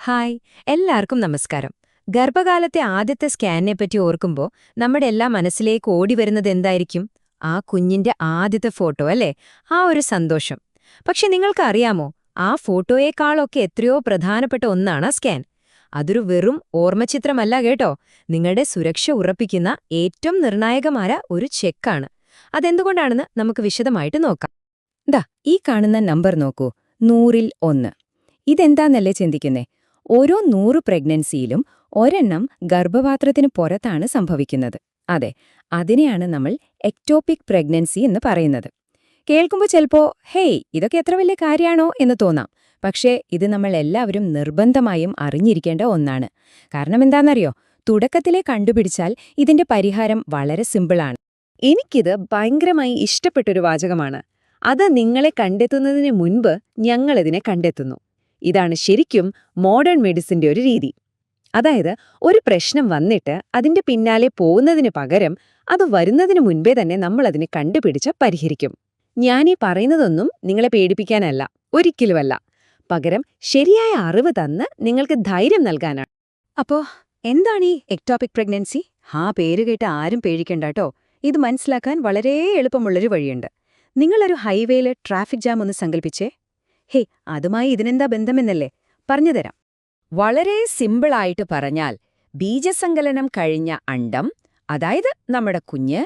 Hi, എല്ലാവർക്കും നമസ്കാരം. ഗർഭകാലത്തെ ആദ്യത്തെ സ്കാനിനെപ്പറ്റി ഓർക്കുമ്പോൾ നമ്മുടെ എല്ലാ മനസ്സിലേക്ക് ഓടിവരുന്നത് എന്തായിരിക്കും? ആ കുഞ്ഞിന്റെ ആദ്യത്തെ ഫോട്ടോ അല്ലേ? ആ ഒരു സന്തോഷം. പക്ഷെ നിങ്ങൾക്കറിയാമോ, ആ ഫോട്ടോയേക്കാളൊക്കെ എത്രയോ പ്രധാനപ്പെട്ട ഒന്നാണ് സ്കാൻ. അതൊരു വെറും ഓർമ്മചിത്രമല്ല കേട്ടോ, നിങ്ങളുടെ സുരക്ഷ ഉറപ്പിക്കുന്ന ഏറ്റവും നിർണായകമായ ഒരു ചെക്കാണ്. അതെന്തുകൊണ്ടാണെന്ന് നമുക്ക് വിശദമായിട്ട് നോക്കാം. ദാ ഈ കാണുന്ന നമ്പർ നോക്കൂ, 100-ൽ 1. ഇതെന്താന്നല്ലേ ചിന്തിക്കുന്നേ? ഓരോ 100 പ്രഗ്നൻസിയിലും ഒരെണ്ണം ഗർഭപാത്രത്തിന് പുറത്താണ് സംഭവിക്കുന്നത്. അതെ, അതിനെയാണ് നമ്മൾ എക്ടോപിക് പ്രഗ്നൻസി എന്ന് പറയുന്നത്. കേൾക്കുമ്പോൾ ചിലപ്പോ ഹേയ്, ഇതൊക്കെ എത്ര വലിയ കാര്യമാണോ എന്ന് തോന്നാം. പക്ഷേ ഇത് നമ്മൾ എല്ലാവരും നിർബന്ധമായും അറിഞ്ഞിരിക്കേണ്ട ഒന്നാണ്. കാരണം എന്താണെന്നറിയോ, തുടക്കത്തിലെ കണ്ടുപിടിച്ചാൽ ഇതിന്റെ പരിഹാരം വളരെ സിമ്പിളാണ്. എനിക്കിത് ഭയങ്കരമായി ഇഷ്ടപ്പെട്ടൊരു വാചകമാണ്. അത് നിങ്ങളെ കണ്ടെത്തുന്നതിന് മുൻപ് ഞങ്ങളിതിനെ കണ്ടെത്തുന്നു. ഇതാണ് ശരിക്കും മോഡേൺ മെഡിസിന്റെ ഒരു രീതി. അതായത്, ഒരു പ്രശ്നം വന്നിട്ട് അതിന്റെ പിന്നാലെ പോകുന്നതിന് പകരം അത് വരുന്നതിന് മുൻപേ തന്നെ നമ്മളതിനെ കണ്ടുപിടിച്ച് പരിഹരിക്കും. ഞാനീ പറയുന്നതൊന്നും നിങ്ങളെ പേടിപ്പിക്കാനല്ല, ഒരിക്കലുമല്ല. പകരം ശരിയായ അറിവ് തന്ന് നിങ്ങൾക്ക് ധൈര്യം നൽകാനാണ്. അപ്പോ എന്താണ് ഈ എക്ടോപിക് പ്രഗ്നൻസി? പേര് കേട്ട് ആരും പേടിക്കണ്ടാട്ടോ. ഇത് മനസ്സിലാക്കാൻ വളരെ എളുപ്പമുള്ളൊരു വഴിയുണ്ട്. നിങ്ങളൊരു ഹൈവേയിൽ ട്രാഫിക് ജാം ഒന്ന് സങ്കല്പിച്ചേ. അതുമായി ഇതിനെന്താ ബന്ധമെന്നല്ലേ? പറഞ്ഞുതരാം. വളരെ സിമ്പിളായിട്ട് പറഞ്ഞാൽ, ബീജസങ്കലനം കഴിഞ്ഞ അണ്ഡം, അതായത് നമ്മുടെ കുഞ്ഞ്,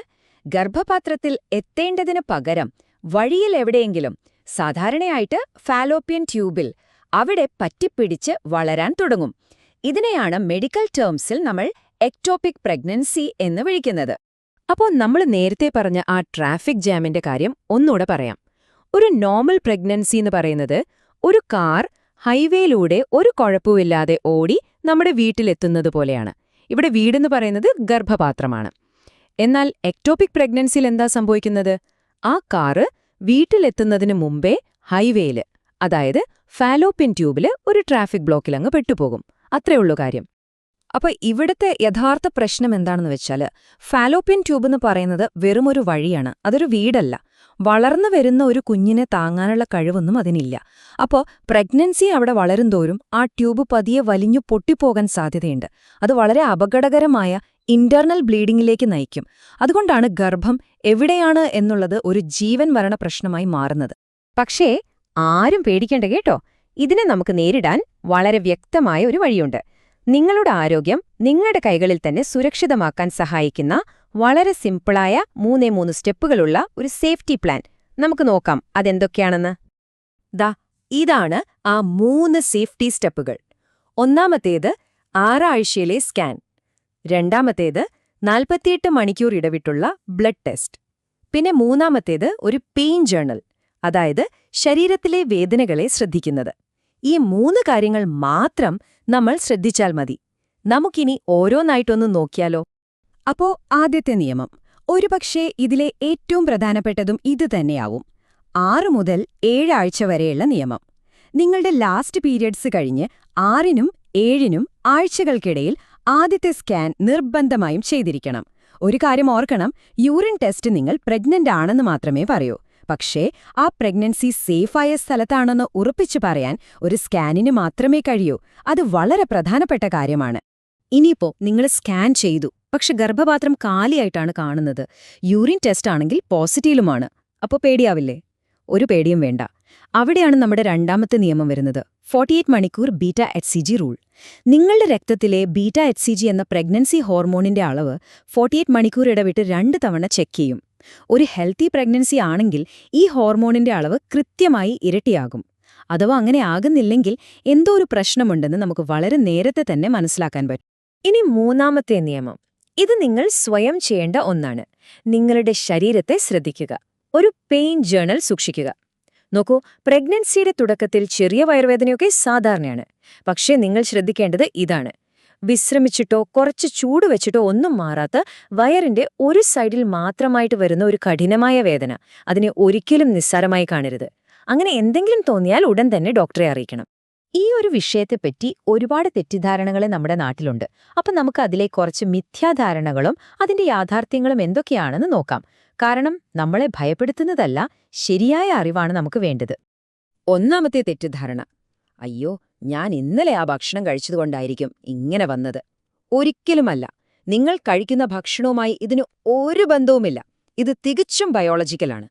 ഗർഭപാത്രത്തിൽ എത്തേണ്ടതിന് പകരം വഴിയിൽ എവിടെയെങ്കിലും, സാധാരണയായിട്ട് ഫാലോപ്യൻ ട്യൂബിൽ, അവിടെ പറ്റിപ്പിടിച്ച് വളരാൻ തുടങ്ങും. ഇതിനെയാണ് മെഡിക്കൽ ടേംസിൽ നമ്മൾ എക്ടോപിക് പ്രഗ്നൻസി എന്ന് വിളിക്കുന്നത്. അപ്പോൾ നമ്മൾ നേരത്തെ പറഞ്ഞ ആ ട്രാഫിക് ജാമിന്റെ കാര്യം ഒന്നുകൂടെ പറയാം. ഒരു നോർമൽ പ്രഗ്നൻസി എന്ന് പറയുന്നത്, ഒരു കാർ ഹൈവേയിലൂടെ ഒരു കുഴപ്പമില്ലാതെ ഓടി നമ്മുടെ വീട്ടിലെത്തുന്നത് പോലെയാണ്. ഇവിടെ വീടെന്ന് പറയുന്നത് ഗർഭപാത്രമാണ്. എന്നാൽ എക്ടോപിക് പ്രഗ്നൻസിയിൽ എന്താ സംഭവിക്കുന്നത്? ആ കാറ് വീട്ടിലെത്തുന്നതിന് മുമ്പേ ഹൈവേയിൽ, അതായത് ഫാലോപ്യൻ ട്യൂബിൽ ഒരു ട്രാഫിക് ബ്ലോക്കിലങ്ങ് പെട്ടുപോകും. അത്രയുള്ളൂ കാര്യം. അപ്പൊ ഇവിടുത്തെ യഥാർത്ഥ പ്രശ്നം എന്താണെന്ന് വെച്ചാൽ, ഫാലോപ്യൻ ട്യൂബ് എന്ന് പറയുന്നത് വെറുമൊരു വഴിയാണ്, അതൊരു വീടല്ല. വളർന്നു വരുന്ന ഒരു കുഞ്ഞിനെ താങ്ങാനുള്ള കഴിവൊന്നും അതിനില്ല. അപ്പോൾ പ്രഗ്നൻസി അവിടെ വളരുംതോറും ആ ട്യൂബ് പതിയെ വലിഞ്ഞു പൊട്ടിപ്പോകാൻ സാധ്യതയുണ്ട്. അത് വളരെ അപകടകരമായ ഇന്റേർണൽ ബ്ലീഡിംഗിലേക്ക് നയിക്കും. അതുകൊണ്ടാണ് ഗർഭം എവിടെയാണ് എന്നുള്ളത് ഒരു ജീവൻ മരണ പ്രശ്നമായി മാറുന്നത്. പക്ഷേ ആരും പേടിക്കേണ്ട കേട്ടോ, ഇതിനെ നമുക്ക് നേരിടാൻ വളരെ വ്യക്തമായ ഒരു വഴിയുണ്ട്. നിങ്ങളുടെ ആരോഗ്യം നിങ്ങളുടെ കൈകളിൽ തന്നെ സുരക്ഷിതമാക്കാൻ സഹായിക്കുന്ന വളരെ സിമ്പിളായ 3 സ്റ്റെപ്പുകളുള്ള ഒരു സേഫ്റ്റി പ്ലാൻ നമുക്ക് നോക്കാം. അതെന്തൊക്കെയാണെന്ന്. ഇതാണ് ആ 3 സേഫ്റ്റി സ്റ്റെപ്പുകൾ. ഒന്നാമത്തേത് 6 ആഴ്ചയിലെ സ്കാൻ. രണ്ടാമത്തേത് 48 മണിക്കൂർ ഇടവിട്ടുള്ള ബ്ലഡ് ടെസ്റ്റ്. പിന്നെ മൂന്നാമത്തേത് ഒരു പെയിൻ ജേർണൽ, അതായത് ശരീരത്തിലെ വേദനകളെ ശ്രദ്ധിക്കുന്നത്. ഈ 3 കാര്യങ്ങൾ മാത്രം നമ്മൾ ശ്രദ്ധിച്ചാൽ മതി. നമുക്കിനി ഓരോന്നായിട്ടൊന്ന് നോക്കിയാലോ? അപ്പോ ആദ്യത്തെ നിയമം, ഒരുപക്ഷേ ഇതിലെ ഏറ്റവും പ്രധാനപ്പെട്ടതും ഇതുതന്നെയാവും. 6 മുതൽ 7 ആഴ്ച വരെയുള്ള നിയമം. നിങ്ങളുടെ ലാസ്റ്റ് പീരിയഡ്സ് കഴിഞ്ഞ് 6നും 7നും ആഴ്ചകൾക്കിടയിൽ ആദ്യത്തെ സ്കാൻ നിർബന്ധമായും ചെയ്തിരിക്കണം. ഒരു കാര്യം ഓർക്കണം, യൂറിൻ ടെസ്റ്റ് നിങ്ങൾ പ്രഗ്നന്റ് ആണെന്ന് മാത്രമേ പറയൂ. പക്ഷേ ആ പ്രഗ്നൻസി സേഫായ സ്ഥലത്താണെന്ന് ഉറപ്പിച്ചു പറയാൻ ഒരു സ്കാനിന് മാത്രമേ കഴിയൂ. അത് വളരെ പ്രധാനപ്പെട്ട കാര്യമാണ്. ഇനിയിപ്പോ നിങ്ങൾ സ്കാൻ ചെയ്തു, പക്ഷെ ഗർഭപാത്രം കാലിയായിട്ടാണ് കാണുന്നത്. യൂറിൻ ടെസ്റ്റ് ആണെങ്കിൽ പോസിറ്റീവുമാണ്. അപ്പോൾ പേടിയാവില്ലേ? ഒരു പേടിയും വേണ്ട. അവിടെയാണ് നമ്മുടെ രണ്ടാമത്തെ നിയമം വരുന്നത്, 48 മണിക്കൂർ ബീറ്റ HCG റൂൾ. നിങ്ങളുടെ രക്തത്തിലെ ബീറ്റ HCG എന്ന പ്രഗ്നൻസി ഹോർമോണിന്റെ അളവ് 48 മണിക്കൂർ ഇടവിട്ട് 2 തവണ ചെക്ക് ചെയ്യും. ഒരു ഹെൽത്തി പ്രഗ്നൻസി ആണെങ്കിൽ ഈ ഹോർമോണിന്റെ അളവ് കൃത്യമായി ഇരട്ടിയാകും. അഥവാ അങ്ങനെ ആകുന്നില്ലെങ്കിൽ എന്തോ ഒരു പ്രശ്നമുണ്ടെന്ന് നമുക്ക് വളരെ നേരത്തെ തന്നെ മനസ്സിലാക്കാൻ പറ്റും. ഇനി മൂന്നാമത്തെ നിയമം, ഇത് നിങ്ങൾ സ്വയം ചെയ്യേണ്ട ഒന്നാണ്. നിങ്ങളുടെ ശരീരത്തെ ശ്രദ്ധിക്കുക. ഒരു പെയിൻ ജേർണൽ സൂക്ഷിക്കുക. നോക്കൂ, പ്രഗ്നൻസിയുടെ തുടക്കത്തിൽ ചെറിയ വയറുവേദനയൊക്കെ സാധാരണയാണ്. പക്ഷേ നിങ്ങൾ ശ്രദ്ധിക്കേണ്ടത് ഇതാണ്: വിശ്രമിച്ചിട്ടോ കുറച്ച് ചൂട് വെച്ചിട്ടോ ഒന്നും മാറാത്ത വയറിന്റെ ഒരു സൈഡിൽ മാത്രമായിട്ട് വരുന്ന ഒരു കഠിനമായ വേദന, അതിനെ ഒരിക്കലും നിസ്സാരമായി കാണരുത്. അങ്ങനെ എന്തെങ്കിലും തോന്നിയാൽ ഉടൻ തന്നെ ഡോക്ടറെ അറിയിക്കണം. ഈ ഒരു വിഷയത്തെപ്പറ്റി ഒരുപാട് തെറ്റിദ്ധാരണകൾ നമ്മുടെ നാട്ടിലുണ്ട്. അപ്പം നമുക്ക് അതിലെ കുറച്ച് മിഥ്യാധാരണകളും അതിന്റെ യാഥാർത്ഥ്യങ്ങളും എന്തൊക്കെയാണെന്ന് നോക്കാം. കാരണം നമ്മളെ ഭയപ്പെടുത്തുന്നതല്ല, ശരിയായ അറിവാണ് നമുക്ക് വേണ്ടത്. ഒന്നാമത്തെ തെറ്റിദ്ധാരണ: അയ്യോ, ഞാൻ ഇന്നലെ ആ ഭക്ഷണം കഴിച്ചതുകൊണ്ടായിരിക്കും ഇങ്ങനെ വന്നത്. ഒരിക്കലുമല്ല. നിങ്ങൾ കഴിക്കുന്ന ഭക്ഷണവുമായി ഇതിന് ഒരു ബന്ധവുമില്ല. ഇത് തികച്ചും ബയോളജിക്കലാണ്.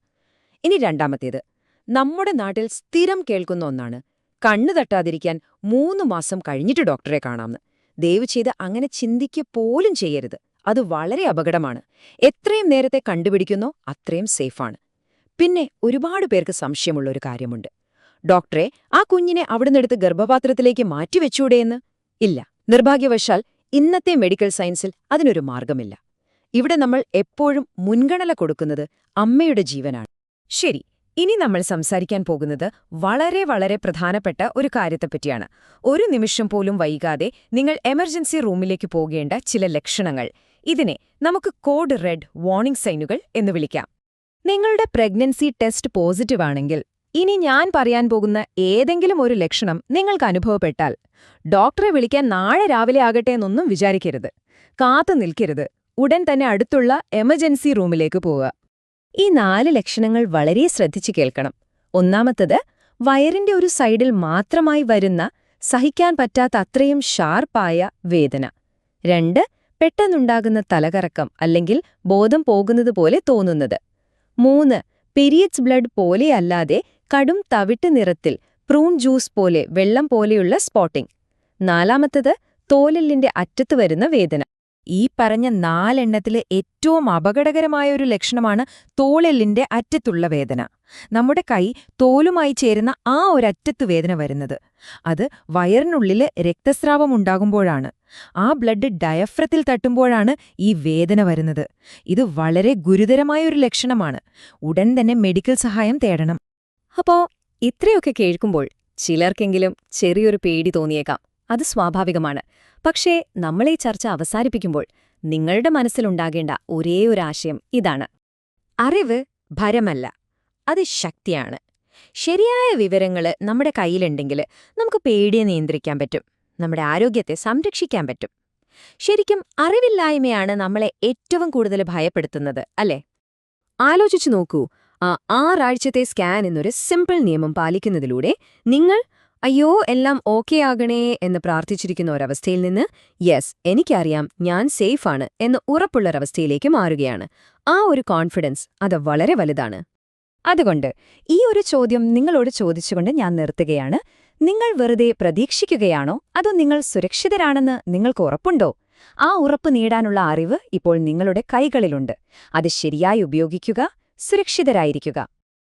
ഇനി രണ്ടാമത്തേത്, നമ്മുടെ നാട്ടിൽ സ്ഥിരം കേൾക്കുന്ന ഒന്നാണ്, കണ്ണു തട്ടാതിരിക്കാൻ 3 മാസം കഴിഞ്ഞിട്ട് ഡോക്ടറെ കാണാമെന്ന്. ദയവ് ചെയ്ത് അങ്ങനെ ചിന്തിക്കുക പോലും ചെയ്യരുത്. അത് വളരെ അപകടമാണ്. എത്രയും നേരത്തെ കണ്ടുപിടിക്കുന്നോ അത്രയും സേഫാണ്. പിന്നെ ഒരുപാട് പേർക്ക് സംശയമുള്ള ഒരു കാര്യമുണ്ട്. ഡോക്ടറെ, ആ കുഞ്ഞിനെ അവിടുന്നെടുത്ത് ഗർഭപാത്രത്തിലേക്ക് മാറ്റിവെച്ചൂടെയെന്ന്? ഇല്ല. നിർഭാഗ്യവശാൽ ഇന്നത്തെ മെഡിക്കൽ സയൻസിൽ അതിനൊരു മാർഗമില്ല. ഇവിടെ നമ്മൾ എപ്പോഴും മുൻഗണന കൊടുക്കുന്നത് അമ്മയുടെ ജീവനാണ്. ശരി, ഇനി നമ്മൾ സംസാരിക്കാൻ പോകുന്നത് വളരെ വളരെ പ്രധാനപ്പെട്ട ഒരു കാര്യത്തെപ്പറ്റിയാണ്. ഒരു നിമിഷം പോലും വൈകാതെ നിങ്ങൾ എമർജൻസി റൂമിലേക്ക് പോകേണ്ട ചില ലക്ഷണങ്ങൾ. ഇതിനെ നമുക്ക് കോഡ് റെഡ് വാർണിംഗ് സൈനുകൾ എന്ന് വിളിക്കാം. നിങ്ങളുടെ പ്രഗ്നൻസി ടെസ്റ്റ് പോസിറ്റീവ് ആണെങ്കിൽ ഇനി ഞാൻ പറയാൻ പോകുന്ന ഏതെങ്കിലും ഒരു ലക്ഷണം നിങ്ങൾക്ക് അനുഭവപ്പെട്ടാൽ ഡോക്ടറെ വിളിക്കാൻ നാളെ രാവിലെ ആകട്ടെ എന്നൊന്നും വിചാരിക്കരുത്. കാത്തു നിൽക്കരുത്. ഉടൻ തന്നെ അടുത്തുള്ള എമർജൻസി റൂമിലേക്ക് പോവുക. ഈ 4 ലക്ഷണങ്ങൾ വളരെ ശ്രദ്ധിച്ചു കേൾക്കണം. ഒന്നാമത്തത്, വയറിന്റെ ഒരു സൈഡിൽ മാത്രമായി വരുന്ന, സഹിക്കാൻ പറ്റാത്ത അത്രയും ഷാർപ്പായ വേദന. 2, പെട്ടെന്നുണ്ടാകുന്ന തലകറക്കം അല്ലെങ്കിൽ ബോധം പോകുന്നതുപോലെ തോന്നുന്നത്. 3, പീരിയഡ്സ് ബ്ലഡ് പോലെയല്ലാതെ കടും തവിട്ട് നിറത്തിൽ പ്രൂൺ ജ്യൂസ് പോലെ വെള്ളം പോലെയുള്ള സ്പോട്ടിംഗ്. 4, തോലെല്ലിന്റെ അറ്റത്ത് വരുന്ന വേദന. ഈ പറഞ്ഞ 4 എണ്ണത്തിലെ ഏറ്റവും അപകടകരമായ ഒരു ലക്ഷണമാണ് തോളെല്ലിന്റെ അറ്റത്തുള്ള വേദന. നമ്മുടെ കൈ തോലുമായി ചേരുന്ന ആ ഒരറ്റത്ത് വേദന വരുന്നത്. അത് വയറിനുള്ളിൽ രക്തസ്രാവമുണ്ടാകുമ്പോഴാണ്. ആ ബ്ലഡ് ഡയഫ്രത്തിൽ തട്ടുമ്പോഴാണ് ഈ വേദന വരുന്നത്. ഇത് വളരെ ഗുരുതരമായൊരു ലക്ഷണമാണ്. ഉടൻ തന്നെ മെഡിക്കൽ സഹായം തേടണം. അപ്പോ ഇത്രയൊക്കെ കേൾക്കുമ്പോൾ ചിലർക്കെങ്കിലും ചെറിയൊരു പേടി തോന്നിയേക്കാം. അത് സ്വാഭാവികമാണ്. പക്ഷേ നമ്മളീ ചർച്ച അവസാനിപ്പിക്കുമ്പോൾ നിങ്ങളുടെ മനസ്സിലുണ്ടാകേണ്ട ഒരേ ഒരു ആശയം ഇതാണ്: അറിവ് ഭരമല്ല, അത് ശക്തിയാണ്. ശരിയായ വിവരങ്ങൾ നമ്മുടെ കയ്യിലുണ്ടെങ്കിൽ നമുക്ക് പേടിയെ നിയന്ത്രിക്കാൻ പറ്റും, നമ്മുടെ ആരോഗ്യത്തെ സംരക്ഷിക്കാൻ പറ്റും. ശരിക്കും അറിവില്ലായ്മയാണ് നമ്മളെ ഏറ്റവും കൂടുതൽ ഭയപ്പെടുത്തുന്നത്, അല്ലേ? ആലോചിച്ചു നോക്കൂ. ആ 6 ആഴ്ചത്തെ സ്കാൻ എന്നൊരു സിമ്പിൾ നിയമം പാലിക്കുന്നതിലൂടെ നിങ്ങൾ അയ്യോ എല്ലാം ഓക്കെ ആകണേ എന്ന് പ്രാർത്ഥിച്ചിരിക്കുന്ന ഒരവസ്ഥയിൽ നിന്ന് യെസ് എനിക്കറിയാം ഞാൻ സേഫാണ് എന്ന് ഉറപ്പുള്ളൊരവസ്ഥയിലേക്ക് മാറുകയാണ്. ആ ഒരു കോൺഫിഡൻസ് അത് വളരെ വലുതാണ്. അതുകൊണ്ട് ഈ ഒരു ചോദ്യം നിങ്ങളോട് ചോദിച്ചുകൊണ്ട് ഞാൻ നിർത്തുകയാണ്. നിങ്ങൾ വെറുതെ പ്രതീക്ഷിക്കുകയാണോ അതോ നിങ്ങൾ സുരക്ഷിതരാണെന്ന് നിങ്ങൾക്ക് ഉറപ്പുണ്ടോ? ആ ഉറപ്പ് നേടാനുള്ള അറിവ് ഇപ്പോൾ നിങ്ങളുടെ കൈകളിലുണ്ട്. അത് ശരിയായി ഉപയോഗിക്കുക, സുരക്ഷിതരായിരിക്കുക.